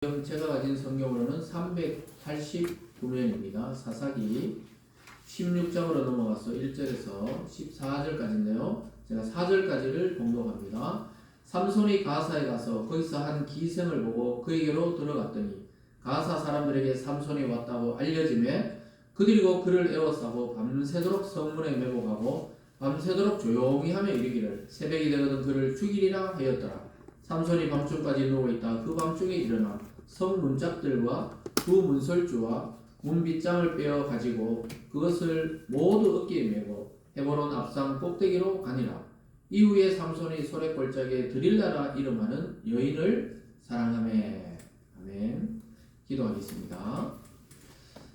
지금 제가 가진 성경으로는 389면입니다. 사사기 16장으로 넘어가서 1절에서 14절까지인데요. 제가 4절까지를 봉독합니다. 삼손이 가사에 가서 거기서 한 기생을 보고 그에게로 들어갔더니 가사 사람들에게 삼손이 왔다고 알려지매 그들이고 그를 에워싸고 밤새도록 성문에 매복하고 밤새도록 조용히 하며 이르기를 새벽이 되거든 그를 죽이리라 하였더라. 삼손이 밤중까지 누워있다 그 밤중에 일어나 성 문짝들과 두 문설주와 문빗장을 빼어 가지고 그것을 모두 어깨에 메고 헤브론 앞상 꼭대기로 가니라. 이후에 삼손이 소래골짜기에 드릴라라 이름하는 여인을 사랑하매. 아멘. 기도하겠습니다.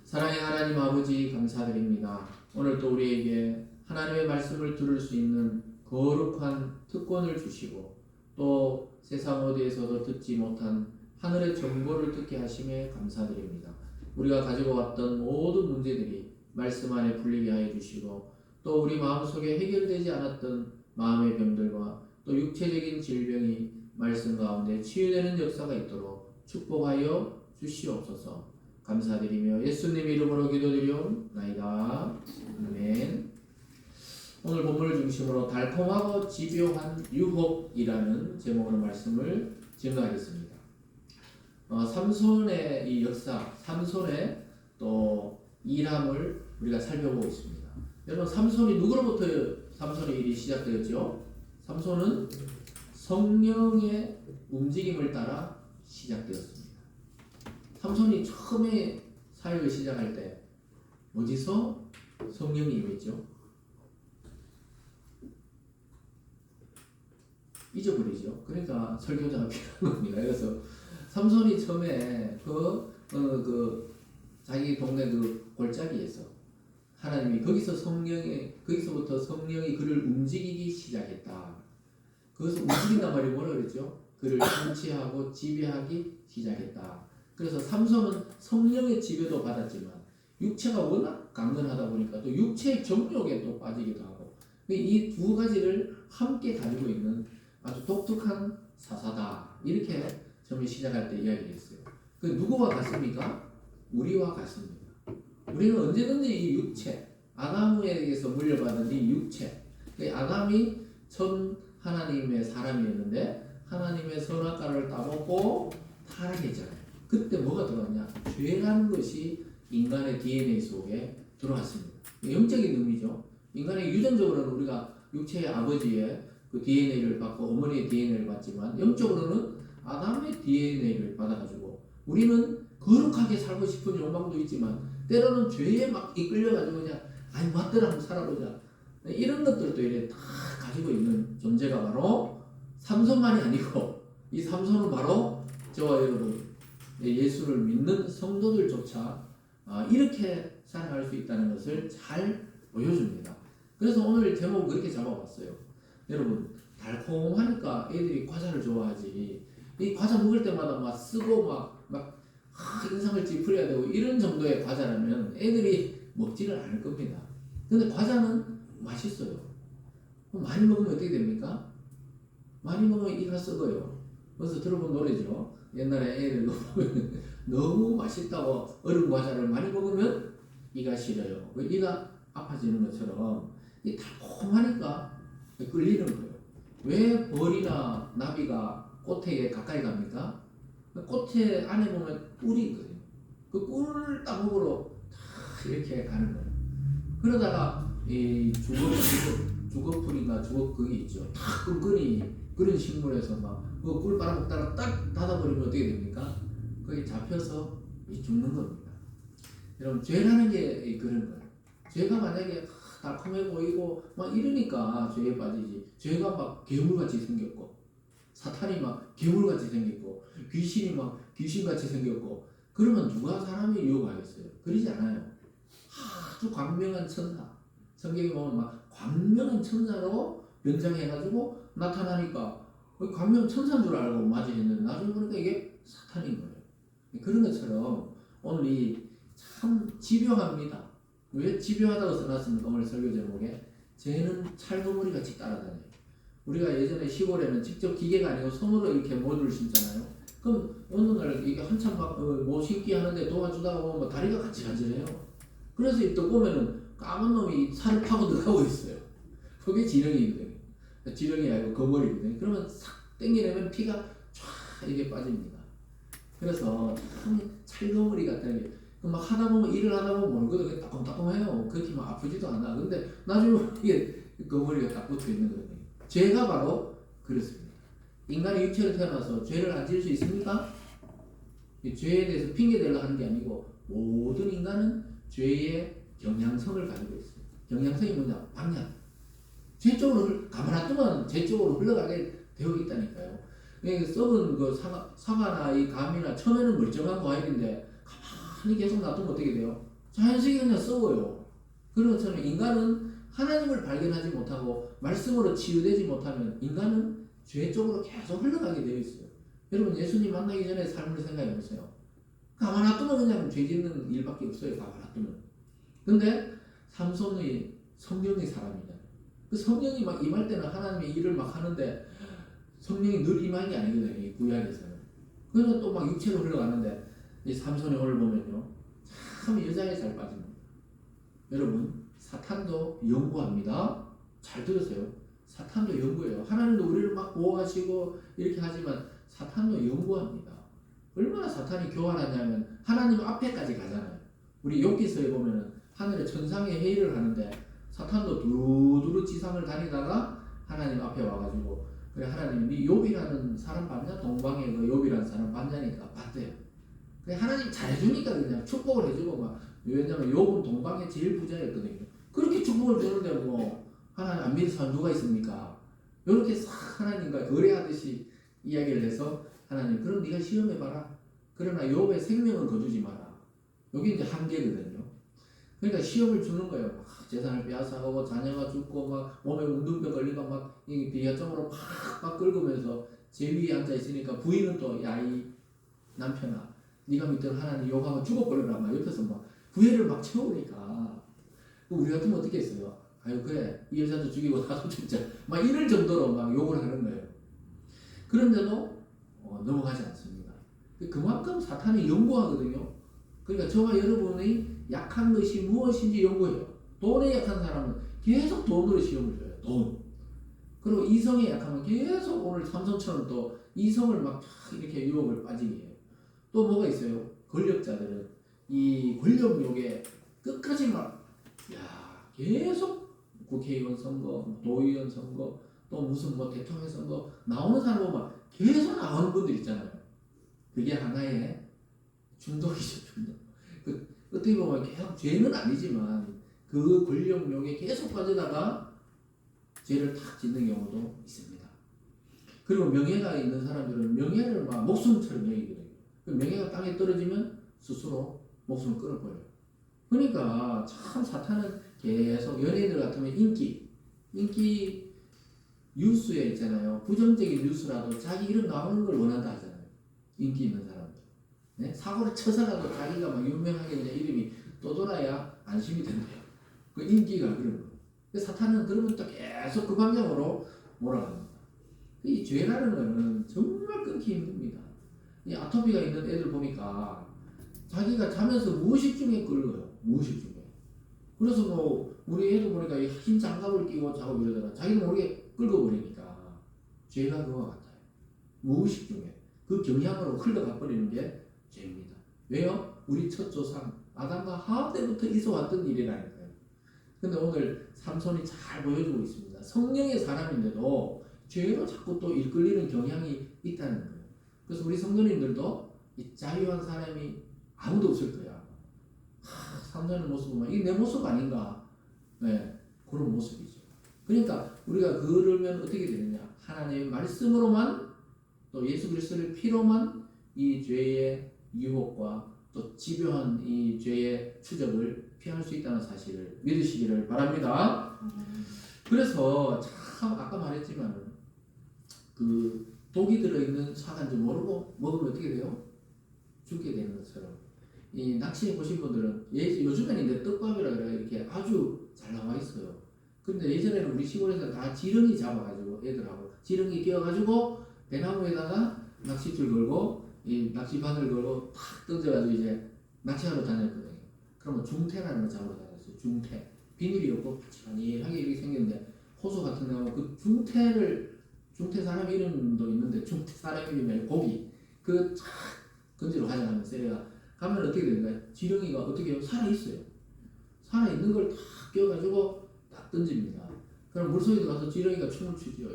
사랑의 하나님 아버지 감사드립니다. 오늘 또 우리에게 하나님의 말씀을 들을 수 있는 거룩한 특권을 주시고 또 세상 어디에서도 듣지 못한 하늘의 정보를 듣게 하심에 감사드립니다. 우리가 가지고 왔던 모든 문제들이 말씀 안에 풀리게 하여 주시고 또 우리 마음속에 해결되지 않았던 마음의 병들과 또 육체적인 질병이 말씀 가운데 치유되는 역사가 있도록 축복하여 주시옵소서. 감사드리며 예수님 이름으로 기도드리옵나이다. 아멘. 오늘 본문을 중심으로 달콤하고 집요한 유혹이라는 제목으로 말씀을 증거하겠습니다. 삼손의 이 역사, 삼손의 또 일함을 우리가 살펴보고 있습니다. 여러분, 삼손이 누구로부터 삼손의 일이 시작되었죠? 삼손은 성령의 움직임을 따라 시작되었습니다. 삼손이 처음에 사역을 시작할 때 어디서 성령이 임했죠? 잊어버리죠. 그러니까 설교자가 필요한 겁니다. 그래서 삼손이 처음에 자기 동네 그 골짜기에서 하나님이 거기서부터 성령이 그를 움직이기 시작했다. 그것을 움직인단 말이 뭐라 그랬죠? 그를 통치하고 지배하기 시작했다. 그래서 삼손은 성령의 지배도 받았지만 육체가 워낙 강건하다 보니까 또 육체의 정욕에 또 빠지기도 하고 이 두 가지를 함께 가지고 있는 아주 독특한 사사다. 이렇게 처음에 시작할 때 이야기했어요. 그 누구와 같습니까? 우리와 같습니다. 우리는 언제든지 이 육체, 아담에게서 물려받은 이 육체, 아담이 첫 하나님의 사람이었는데 하나님의 선악과를 따먹고 타락했잖아요. 그때 뭐가 들어왔냐? 죄라는 것이 인간의 DNA 속에 들어왔습니다. 영적인 의미죠. 인간의 유전적으로는 우리가 육체의 아버지의 그 DNA를 받고 어머니의 DNA를 받지만 영적으로는 아담의 DNA를 받아가지고 우리는 거룩하게 살고 싶은 욕망도 있지만 때로는 죄에 막 이끌려가지고 그냥 아이 맞더라 한번 살아보자 이런 것들도 이렇게 다 가지고 있는 존재가 바로 삼손만이 아니고 이 삼손은 바로 저와 여러분 예수를 믿는 성도들조차 이렇게 살아갈 수 있다는 것을 잘 보여줍니다. 그래서 오늘 제목은 그렇게 잡아봤어요. 여러분 달콤하니까 애들이 과자를 좋아하지 이 과자 먹을 때마다 막 쓰고 막 인상을 찌푸려야 되고 이런 정도의 과자라면 애들이 먹지를 않을 겁니다. 근데 과자는 맛있어요. 많이 먹으면 어떻게 됩니까? 많이 먹으면 이가 썩어요. 그래서 들어본 노래죠. 옛날에 애들 너무 맛있다고 얼음 과자를 많이 먹으면 이가 시려요. 이가 아파지는 것처럼 이 달콤하니까 끌리는 거예요. 왜 벌이나 나비가 꽃에 가까이 갑니까? 꽃에 안에 보면 꿀이 있거든요. 그 꿀을 따먹으러 다 이렇게 가는 거예요. 그러다가 이 주걱풀인가 주걱극이 있죠. 다 끈끈이 그런 식물에서 막 그 꿀 빨아먹다가 딱 닫아버리면 어떻게 됩니까? 거기 잡혀서 죽는 겁니다. 여러분 죄라는 게 그런 거예요. 죄가 만약에 달콤해 보이고 막 이러니까 죄에 빠지지. 죄가 막 괴물같이 생겼고 사탄이 막 괴물같이 생겼고 귀신이 막 귀신같이 생겼고 그러면 누가 사람이 유혹하겠어요? 그러지 않아요. 아주 광명한 천사 성경에 보면 막 광명한 천사로 변장해가지고 나타나니까 광명 천사인 줄 알고 맞이했는데 나중에 보니까 이게 사탄인 거예요. 그런 것처럼 오늘 이 참 집요합니다. 왜 집요하다고 써놨습니까? 오늘 설교 제목에 죄는 찰거머리 같이 따라다녀요. 우리가 예전에 시골에는 직접 기계가 아니고 손으로 이렇게 모를 심잖아요. 그럼 어느 날 이게 한참 뭐 신기 하는데 도와주다가 보면 뭐 다리가 같이 간절해요. 그래서 또 보면은 까만 놈이 살을 파고 들어가고 있어요. 그게 지렁이거든요. 지렁이 아니고 거머리거든요. 그러면 싹 당겨내면 피가 쫙 이게 빠집니다. 그래서 참 찰거머리 같다는 게 막 하다 보면 일을 하다 보면 모르거든요. 따끔따끔해요. 그렇게 막 아프지도 않아. 근데 나중에 이게 거머리가 딱 붙어 있는 거거든요. 죄가 바로 그렇습니다. 인간이 육체로 태어나서 죄를 안 지을 수 있습니까? 죄에 대해서 핑계대려고 하는 게 아니고 모든 인간은 죄의 경향성을 가지고 있어요. 경향성이 뭐냐? 방향. 죄 쪽으로 가만 놔두면 죄 쪽으로 흘러가게 되어 있다니까요. 썩은 그 사과나 이 감이나 처음에는 멀쩡한 과일인데 가만히 계속 놔두면 어떻게 돼요? 자연스럽게 그냥 썩어요. 그런 것처럼 인간은 하나님을 발견하지 못하고 말씀으로 치유되지 못하면 인간은 죄 쪽으로 계속 흘러가게 되어 있어요. 여러분 예수님 만나기 전에 삶을 생각해 보세요. 가만 놔두면 그냥 죄 짓는 일밖에 없어요. 가만 놔두면. 근데 삼손의 성령의 사람이잖아요. 그 성령이 막 임할 때는 하나님의 일을 막 하는데 성령이 늘 임하는 게 아니거든요. 이 구약에서는. 그래서 또 막 육체로 흘러가는데 이 삼손이 오늘 보면요. 참 여자에 잘 빠집니다. 여러분 사탄도 연구합니다. 잘 들으세요. 사탄도 연구해요. 하나님도 우리를 막 보호하시고 이렇게 하지만 사탄도 연구합니다. 얼마나 사탄이 교활하냐면 하나님 앞에까지 가잖아요. 우리 욥기서에 보면은 하늘에 천상의 회의를 하는데 사탄도 두루두루 지상을 다니다가 하나님 앞에 와가지고 그래 하나님 네 욥이라는 사람 봤냐? 동방에 그 욥이라는 사람 봤냐니까 봤대요. 그래 하나님 잘해주니까 그냥 축복을 해주고 막 왜냐면 욥은 동방에 제일 부자였거든요. 그렇게 축복을 주는데 뭐 하나님 안 믿는 사람 누가 있습니까? 이렇게 싹 하나님과 거래하듯이 이야기를 해서 하나님 그럼 네가 시험해봐라. 그러나 욥의 생명은 거두지 마라. 여기 이제 한계거든요. 그러니까 시험을 주는 거예요. 막 재산을 빼앗아가고 자녀가 죽고 막 몸에 운동병 걸리고 막 비하적으로 팍팍 긁으면서 제 위에 앉아 있으니까 부인은 또 야 이 남편아 네가 믿던 하나님 욕하면 죽어버려라 막 옆에서 막 부해를 막 채우니까 우리 같으면 어떻게 했어요? 아유 그래 이 여자도 죽이고 나도 죽자 막 이럴 정도로 막 욕을 하는 거예요. 그런데도 넘어가지 않습니다. 그만큼 사탄이 연구하거든요. 그러니까 저와 여러분의 약한 것이 무엇인지 연구해요. 돈에 약한 사람은 계속 돈으로 시험을 줘요. 돈. 그리고 이성에 약하면 계속 오늘 삼손처럼 또 이성을 막 이렇게 유혹을 빠지게 해요. 또 뭐가 있어요? 권력자들은 이 권력욕에 끝까지 막 계속 국회의원 선거, 도의원 선거, 또 무슨 뭐 대통령 선거 나오는 사람 보면 계속 나오는 분들 있잖아요. 그게 하나의 중독이죠, 중독. 어떻게 보면 계속 죄는 아니지만 그 권력욕에 계속 빠지다가 죄를 탁 짓는 경우도 있습니다. 그리고 명예가 있는 사람들은 명예를 막 목숨처럼 여기거든요. 명예가 땅에 떨어지면 스스로 목숨을 끊어버려요. 그러니까 참 사탄은 계속 연예인들 같으면 인기 뉴스에 있잖아요. 부정적인 뉴스라도 자기 이름 나오는 걸 원한다 하잖아요. 인기 있는 사람들. 네? 사고를 쳐서라도 자기가 막 유명하게 이제 이름이 떠돌아야 안심이 된대요. 그 인기가 그런 거. 사탄은 그러면 또 계속 그 방향으로 몰아갑니다. 이 죄라는 거는 정말 끊기 힘듭니다. 이 아토피가 있는 애들 보니까 자기가 자면서 무의식 중에 끓어요. 무의식 중에. 그래서 뭐 우리 애도 보니까 흰 장갑을 끼고 자고 이러다가 자기는 모르게 끓어버리니까 죄가 그와 같아요. 무의식 중에 그 경향으로 흘러가 버리는 게 죄입니다. 왜요? 우리 첫 조상 아담과 하와 때부터 있어왔던 일이라니까요. 근데 오늘 삼손이 잘 보여주고 있습니다. 성령의 사람인데도 죄로 자꾸 또 이끌리는 경향이 있다는 거예요. 그래서 우리 성도님들도 이 자유한 사람이 아무도 없을 거야. 삼손의 모습 보면 이게 내 모습 아닌가? 네, 그런 모습이죠. 그러니까 우리가 그러면 어떻게 되느냐? 하나님의 말씀으로만 또 예수 그리스도의 피로만 이 죄의 유혹과 또 집요한 이 죄의 추적을 피할 수 있다는 사실을 믿으시기를 바랍니다. 그래서 참 아까 말했지만 그 독이 들어있는 사과인지 모르고 먹으면 어떻게 돼요? 죽게 되는 것처럼 이 낚시해 보신 분들은 요즘에는 이제 떡밥이라 그래 이렇게 아주 잘 나와 있어요. 근데 예전에는 우리 시골에서 다 지렁이 잡아가지고 애들하고 지렁이 끼워가지고 배나무에다가 낚싯줄 걸고 이 낚시바늘 걸고 탁 던져가지고 이제 낚시하러 다녔거든요. 그러면 중태라는 거 잡으러 다녔어요. 중태. 비늘이 없고 바치바니하게 이렇게 생겼는데 호수 같은 경우 그 중태 사람 이름도 있는데 중태 사람 이름이 아니고 고기 그착 건지러 가자 하면서 내가 가면 어떻게 되는가? 지렁이가 어떻게 해요? 살아있어요. 살아있는 걸 탁 끼워가지고 딱 던집니다. 그럼 물속에 들어가서 지렁이가 춤을 추죠.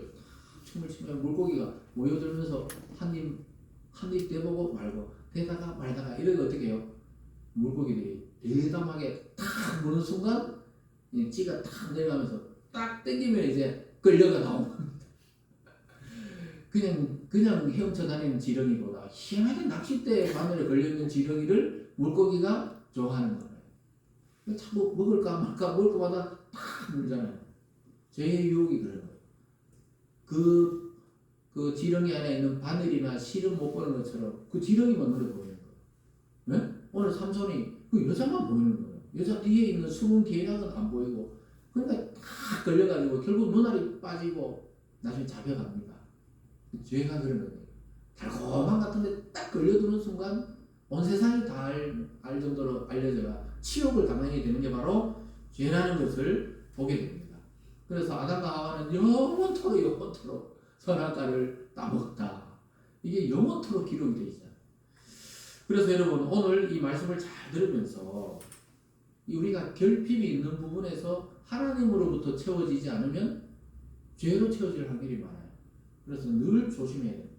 춤을 추면 물고기가 모여들면서 한입 대보고 말고 대다가 말다가 이러고 어떻게 해요? 물고기들이 대담하게 탁 무는 순간 찌가 탁 내려가면서 딱 당기면 이제 끌려가 나오는 겁니다. 그냥 헤엄쳐 다니는 지렁이보다 희한하게 낚싯대 바늘에 걸려있는 지렁이를 물고기가 좋아하는 거예요. 자꾸 먹을까 말까 먹을 거마다 탁 물잖아요. 제 유혹이 그런 거예요. 그 지렁이 안에 있는 바늘이나 실은 못 보는 것처럼 그 지렁이만 눈에 보이는 거예요. 네? 오늘 삼손이 그 여자만 보이는 거예요. 여자 뒤에 있는 숨은 계략은 안 보이고 그러니까 탁 걸려가지고 결국 눈알이 빠지고 나중에 잡혀갑니다. 죄가 그런 거예요. 달콤한 같은데 딱 걸려드는 순간 온 세상이 다 알 정도로 알려져가 치욕을 당하게 되는 게 바로 죄라는 것을 보게 됩니다. 그래서 아담과 하와는 영원토록 선악과를 따먹었다. 이게 영원토록 기록이 되어 있어요. 그래서 여러분 오늘 이 말씀을 잘 들으면서 우리가 결핍이 있는 부분에서 하나님으로부터 채워지지 않으면 죄로 채워질 확률이 많아요. 그래서 늘 조심해야 돼요.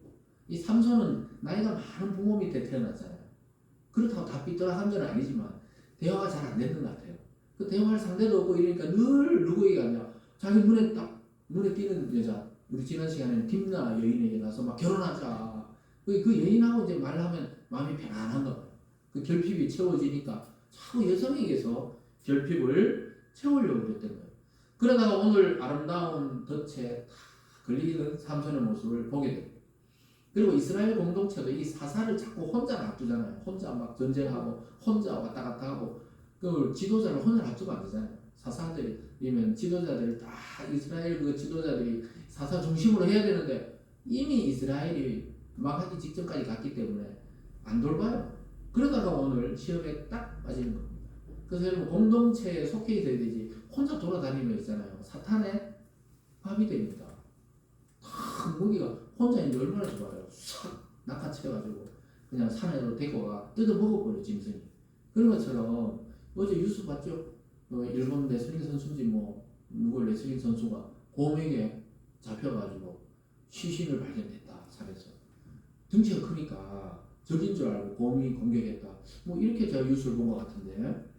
이 삼손은 나이가 많은 부모 밑에 태어났잖아요. 그렇다고 다 삐뚤어한 건 아니지만 대화가 잘 안 되는 것 같아요. 그 대화할 상대도 없고 이러니까 늘 누구에게 가냐 자기 눈에 띄는 여자 우리 지난 시간에는 딥나 여인에게 가서 막 결혼하자 그 여인하고 이제 말을 하면 마음이 편안한 거예요. 그 결핍이 채워지니까 자꾸 여성에게서 결핍을 채우려고 그랬던 거예요. 그러다가 오늘 아름다운 덫에 걸리는 삼손의 모습을 보게 됩니다. 그리고 이스라엘 공동체도 이 사사를 자꾸 혼자 놔두잖아요. 혼자 막 전쟁하고 혼자 왔다 갔다 하고 그 지도자를 혼자 놔두면 안 되잖아요. 사사들이면 지도자들을 다 이스라엘 그 지도자들이 사사 중심으로 해야 되는데 이미 이스라엘이 망하기 직전까지 갔기 때문에 안 돌봐요. 그러다가 오늘 시험에 딱 빠지는 겁니다. 그래서 여러분 공동체에 속해 있어야 되지 혼자 돌아다니는 거 있잖아요. 사탄의 밥이 됩니다. 탁 무기가 혼자 있는데 얼마나 좋아요. 싹 낚아채가지고 그냥 산에로 데리고 가 뜯어 먹어버려 짐승이. 그런 것처럼 어제 뉴스 봤죠? 일본 레슬링 선수인지 누구 레슬링 선수가 곰에게 잡혀가지고 시신을 발견했다 산에서. 등치가 크니까 적인 줄 알고 곰이 공격했다. 이렇게 제가 뉴스를 본 것 같은데.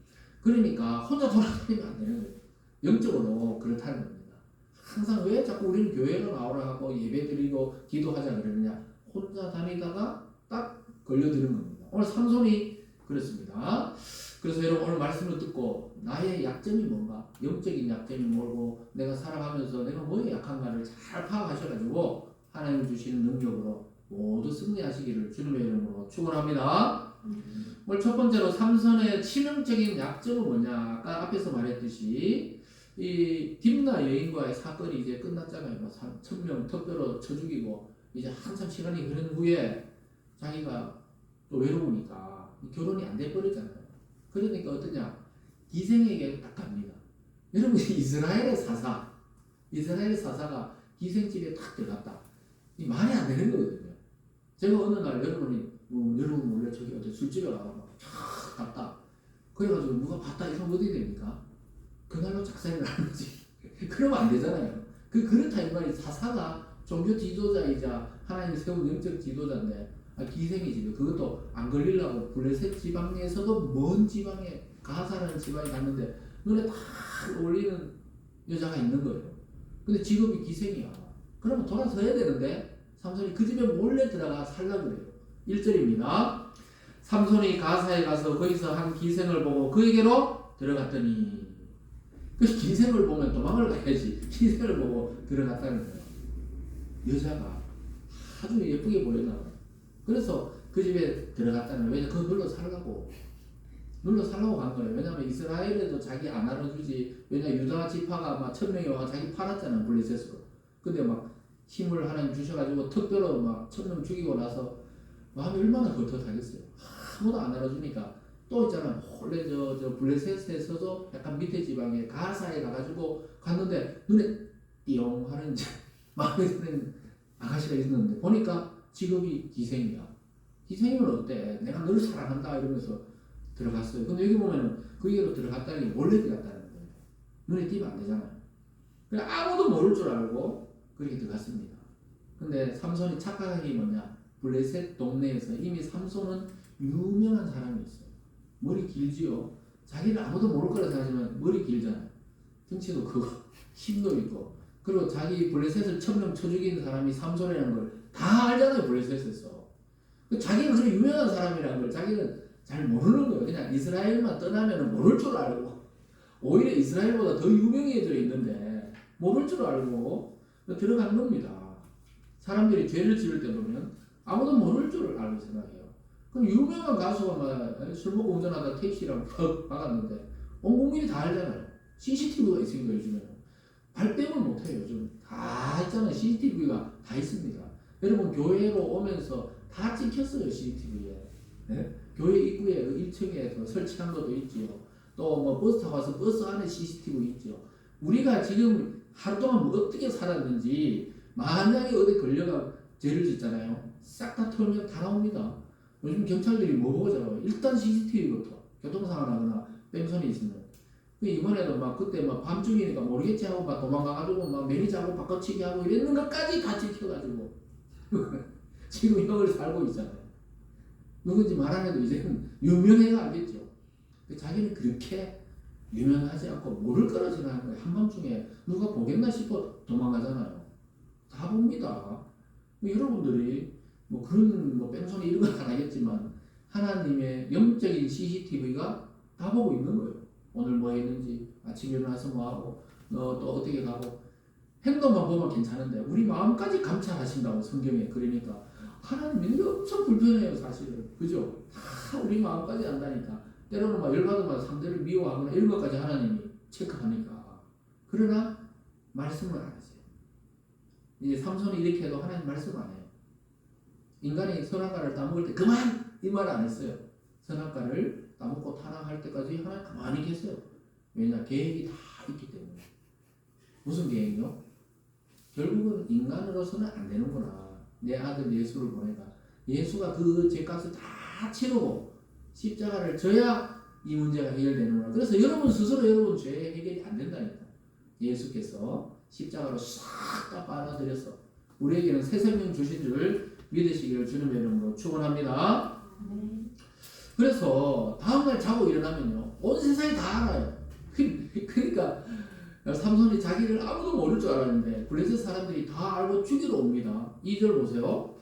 그러니까 혼자 돌아다니면 안 되는 거예요. 영적으로 그렇다는 겁니다. 항상 왜 자꾸 우리는 교회로 나오라 하고 예배 드리고 기도하자 그러느냐. 혼자 다니다가 딱 걸려드는 겁니다. 오늘 삼손이 그렇습니다. 그래서 여러분 오늘 말씀을 듣고 나의 약점이 뭔가 영적인 약점이 뭐고 내가 살아가면서 내가 뭐에 약한가를 잘 파악하셔가지고 하나님 주시는 능력으로 모두 승리하시기를 주님의 이름으로 축원합니다. 오늘 첫 번째로 삼손의 치명적인 약점은 뭐냐? 아까 앞에서 말했듯이 이 딥나 여인과의 사건이 이제 끝났잖아요. 1,000명 턱뼈로 쳐 죽이고 이제 한참 시간이 흐른 후에 자기가 또 외로우니까 결혼이 안 돼 버렸잖아요. 그러니까 어떠냐? 기생에게 딱 갑니다. 여러분 이스라엘의 사사가 기생집에 딱 들어갔다. 이 말이 안 되는 거거든요. 제가 어느 날 여러분 몰래 저기 어디 술집에 가서 촥 갔다. 그래가지고 누가 봤다 이러면 어디 됩니까? 그날로 작살이 나는 거지. 그러면 안 되잖아요. 그렇다 이 말이 사사가 종교 지도자이자 하나님 세운 영적 지도자인데 기생이지. 그것도 안 걸리려고 블레셋 지방에서도 먼 지방에 가사라는 지방에 갔는데 눈에 딱 어울리는 여자가 있는 거예요. 근데 직업이 기생이야. 그러면 돌아서야 되는데 삼손이 그 집에 몰래 들어가 살려고 그래요. 1절입니다. 삼손이 가사에 가서 거기서 한 기생을 보고 그에게로 들어갔더니 그 기생을 보면 도망을 가야지. 기생을 보고 들어갔다는 거예요. 여자가 아주 예쁘게 보였나 봐요. 그래서 그 집에 들어갔다는 거예요. 왜냐면 그거 눌러 살라고 간 거예요. 왜냐면 이스라엘에도 자기 안 알아주지. 왜냐면 유다 지파가 막 1,000명이 와 자기 팔았잖아요. 블레셋으로. 근데 막 힘을 하나님 주셔가지고 특별로 막 1,000명 죽이고 나서 마음이 얼마나 겉헛하겠어요. 아무도 안 알아주니까 또 있잖아. 원래 저 블레셋에서도 약간 밑에 지방에 가사에 가가지고 갔는데 눈에 띠용 하는 마음에 드는 아가씨가 있었는데 보니까 직업이 기생이야. 기생이면 어때? 내가 너를 사랑한다 이러면서 들어갔어요. 근데 여기 보면은 그 얘기로 들어갔다는 게 원래 들어갔다는 거예요. 눈에 띄면 안 되잖아요. 그래 아무도 모를 줄 알고 그렇게 들어갔습니다. 근데 삼손이 착각한 게 뭐냐? 블레셋 동네에서 이미 삼손은 유명한 사람이 있어요. 머리 길지요. 자기를 아무도 모를 거라 생각하지만 머리 길잖아요. 등치도 크고 힘도 있고 그리고 자기 블레셋을 천명 쳐 죽인 사람이 삼손이라는 걸 다 알잖아요. 블레셋에서. 자기가 그렇게 유명한 사람이라는 걸 자기는 잘 모르는 거예요. 그냥 이스라엘만 떠나면 모를 줄 알고 오히려 이스라엘보다 더 유명해져 있는데 모를 줄 알고 들어간 겁니다. 사람들이 죄를 지을 때 보면 아무도 모를 줄 알고 생각해요. 그럼 유명한 가수가 막 술 먹고 운전하다 택시랑 퍽 박았는데 온 국민이 다 알잖아요. CCTV가 있으니까 요즘에는 발뺌을 못해요. 요즘 다 있잖아요. CCTV가 다 있습니다. 여러분 교회로 오면서 다 찍혔어요. CCTV에. 네? 교회 입구에 1층에 설치한 것도 있지요. 또 뭐 버스 타고 와서 버스 안에 CCTV 있죠. 우리가 지금 하루 동안 뭐 어떻게 살았는지 만약에 어디 걸려가 죄를 짓잖아요. 싹 다 털면 다 나옵니다. 요즘 경찰들이 뭐 보고 잡아요? 일단 CCTV부터 교통사고 나거나 뺑소니 있으면 이번에도 막 그때 막 밤중이니까 모르겠지 하고 막 도망가가지고 막 매니저하고 바꿔치기 하고 이랬는 것까지 다 찍혀가지고 지금 형을 살고 있잖아요. 누군지 말 안 해도 이제는 유명해가 알겠죠. 자기는 그렇게 유명하지 않고 모를 거라 생각하는 거예요. 한밤중에 누가 보겠나 싶어 도망가잖아요. 다 봅니다. 여러분들이 뭐 그런 뭐 뺑소니 이런 건 안 하겠지만 하나님의 영적인 CCTV가 다 보고 있는 거예요. 오늘 뭐 했는지 아침에 일어나서 뭐 하고 너 또 어떻게 가고 행동만 보면 괜찮은데 우리 마음까지 감찰하신다고 성경에. 그러니까 하나님이 엄청 불편해요 사실은. 그죠? 다 우리 마음까지 안다니까. 때로는 막 열받으면 상대를 미워하거나 이런 것까지 하나님이 체크하니까. 그러나 말씀을 안 하세요. 이제 삼손이 이렇게 해도 하나님 말씀 안 해요. 인간이 선악과를 따먹을 때 그만! 이 말 안 했어요. 선악과를 따먹고 타락할 때까지 하나님 가만히 계세요. 왜냐? 계획이 다 있기 때문에. 무슨 계획이요? 결국은 인간으로서는 안 되는구나. 내 아들 예수를 보내가. 예수가 그 죄값을 다 치르고 십자가를 져야 이 문제가 해결되는구나. 그래서 여러분 스스로 여러분 죄 해결이 안 된다니까. 예수께서 십자가로 싹 다 빨아들여서 우리에게는 새 생명 주신 줄 믿으시기를 주님의 이름으로 축원합니다. 그래서 다음날 자고 일어나면요 온 세상이 다 알아요. 그러니까 삼손이 자기를 아무도 모를 줄 알았는데 블레셋 사람들이 다 알고 죽이러 옵니다. 2절 보세요.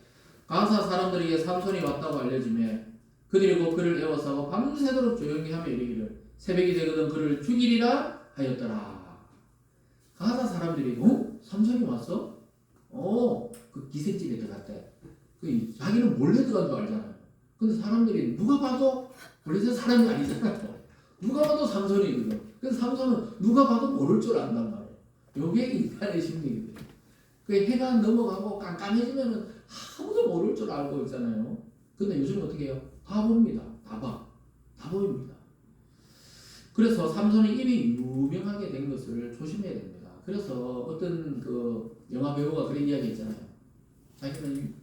가사 사람들에게 삼손이 왔다고 알려지매 그들이 곧 그를 에워싸고 밤새도록 조용히 하며 이르기를 새벽이 되거든 그를 죽이리라 하였더라. 가사 사람들이 삼손이 왔어? 그 기생집에 들어갔대. 자기는 몰래 들어간 줄 알잖아요. 근데 사람들이 누가 봐도 블레셋 사람이 아니잖아요. 누가 봐도 삼손이거든. 그래서 삼손은 누가 봐도 모를 줄 안단 말이에요. 요게 인간의 심리거든요. 그 해가 넘어가고 깜깜해지면은 아무도 모를 줄 알고 있잖아요. 근데 요즘 어떻게 해요? 다 봅니다. 다 봐. 다 보입니다. 그래서 삼손이 이미 유명하게 된 것을 조심해야 됩니다. 그래서 어떤 그 영화 배우가 그런 이야기 했잖아요. 자기는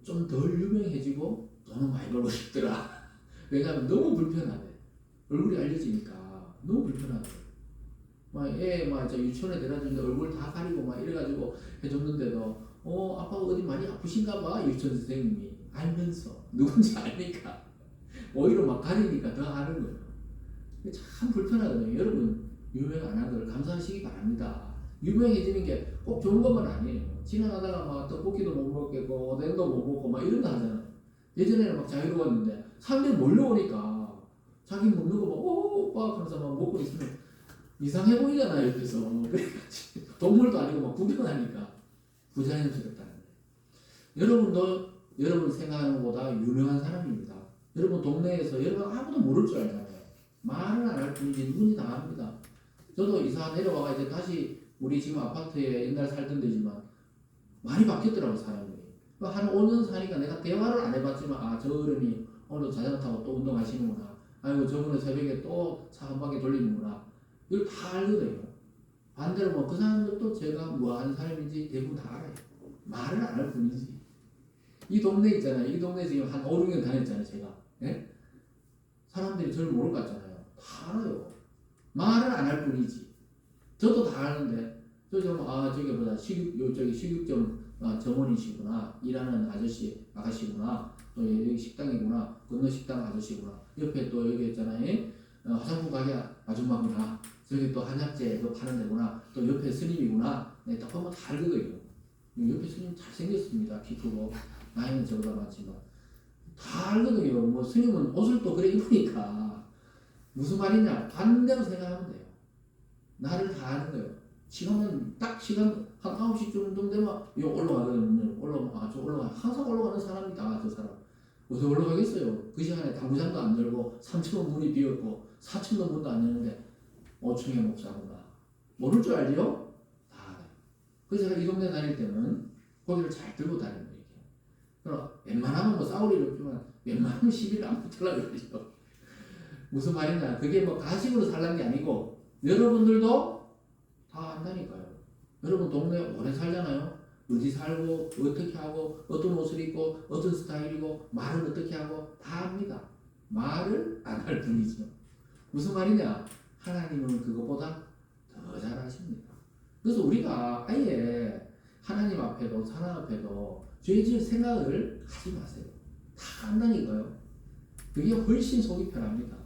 좀 덜 유명해지고 돈은 많이 벌고 싶더라. 왜냐하면 너무 불편하대. 얼굴이 알려지니까 너무 불편하대. 저 유치원에 데려주는데 얼굴 다 가리고 막 이래가지고 해줬는데도 아빠가 어디 많이 아프신가 봐. 유치원 선생님이 알면서 누군지 아니까 오히려 막 가리니까 더 하는 거예요. 참 불편하거든요. 여러분 유명 안 한 걸 감사하시기 바랍니다. 유명해지는 게 꼭 좋은 것만 아니에요. 지나가다가 막 떡볶이도 못 먹겠고 오뎅도 못 먹고 막 이런 거 하잖아요. 예전에는 막 자유로웠는데 사람들이 몰려오니까 자기 먹는 거 막 오빠 하면서 막 먹고 있으면 이상해 보이잖아요. 옆에서. 동물도 아니고 막 구경하니까 부자연스럽다는 거예요. 여러분도 여러분 생각하는 것보다 유명한 사람입니다. 여러분 동네에서 여러분 아무도 모를 줄 알잖아요. 말은 안 할 뿐이지 누군지 다 압니다. 저도 이사 내려와가 이제 다시 우리 지금 아파트에 옛날 살던 데지만 많이 바뀌었더라고 사람들이. 한 5년 사니까 내가 대화를 안 해봤지만 아 저 어른이 오늘 자전거 타고 또 운동하시는구나. 아이고 저분은 새벽에 또 차 한 바퀴 돌리는구나. 이걸 다 알거든요. 반대로 뭐 그 사람들도 제가 뭐 하는 사람인지 대부분 다 알아요. 말을 안 할 뿐이지. 이 동네 있잖아요. 이 동네 지금 한 5, 6년 다녔잖아요. 제가. 예? 사람들이 저를 모를 것 같잖아요. 다 알아요. 말을 안 할 뿐이지. 저도 다 아는데 저기 보다 저기 식육점 점원이시구나. 일하는 아가씨구나. 또 여기 식당이구나. 건너 식당 아저씨구나. 옆에 또 여기 있잖아요. 화장품 가게 아줌마구나. 저기 또 한약재 그 파는 데구나. 또 옆에 스님이구나. 네, 딱 보면 다 알거든요. 옆에 스님 잘생겼습니다. 키 크고 나이는 저보다 많지만 다 알거든요. 뭐 스님은 옷을 또 그래 입으니까 무슨 말이냐 반대로 생각하면 돼요. 나를 다 아는 거예요. 시간은 딱 시간 한 9시 정도 되면 이거 올라가거든요. 저 올라가. 항상 올라가는 사람이다. 저 사람. 어디 올라가겠어요. 그 시간에 당구장도 안 열고 3층은 문이 비었고 4층도 문도 안 열는데 5층에 목사구나. 모를 줄 알죠? 다 알아요. 그래서 제가 이 동네 다닐 때는 고기를 잘 들고 다니는 거예요. 그럼 웬만하면 뭐 싸울 일 없지만 웬만하면 시비를 안 붙으려고 그러죠. 무슨 말이냐. 그게 뭐 가식으로 살란 게 아니고 여러분들도 다 안다니까요. 여러분 동네 오래 살잖아요. 어디 살고 어떻게 하고 어떤 옷을 입고 어떤 스타일이고 말을 어떻게 하고 다 압니다. 말을 안 할 뿐이죠. 무슨 말이냐. 하나님은 그것보다 더 잘 아십니다. 그래서 우리가 아예 하나님 앞에도 사람 앞에도 죄 지을 생각을 하지 마세요. 다 안다니까요. 그게 훨씬 속이 편합니다.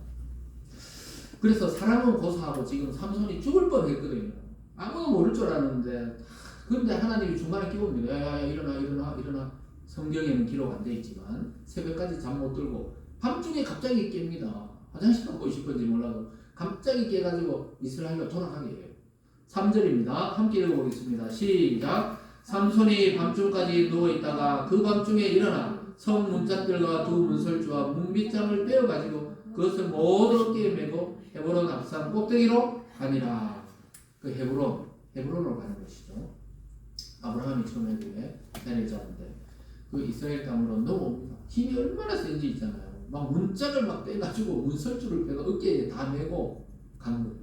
그래서 사람은 고사하고 지금 삼손이 죽을 뻔했거든요. 아무도 모를 줄 알았는데 그런데 하나님이 중간에 끼웁니다. 야야야 일어나. 성경에는 기록 안 돼 있지만 새벽까지 잠 못 들고 밤중에 갑자기 깹니다. 화장실 가고 싶은지 몰라도 갑자기 깨가지고 이스라엘로 돌아가게 해요. 3절입니다. 함께 읽어보겠습니다. 시작. 삼손이 밤중까지 누워있다가 그 밤중에 일어나 성 문짝들과 두 문설주와 문빗장을 빼어가지고 그것을 모두 어깨에 메고 헤브론 앞산 꼭대기로 가니라. 그 헤브론으로 가는 것이죠. 아브라함이 처음 해부에 내려자는데 그 이스라엘 땅으로 넘어옵니다. 힘이 얼마나 센지 있잖아요. 막 문짝을 막 빼가지고 문설주를 빼가 어깨에 다 메고 간 거예요.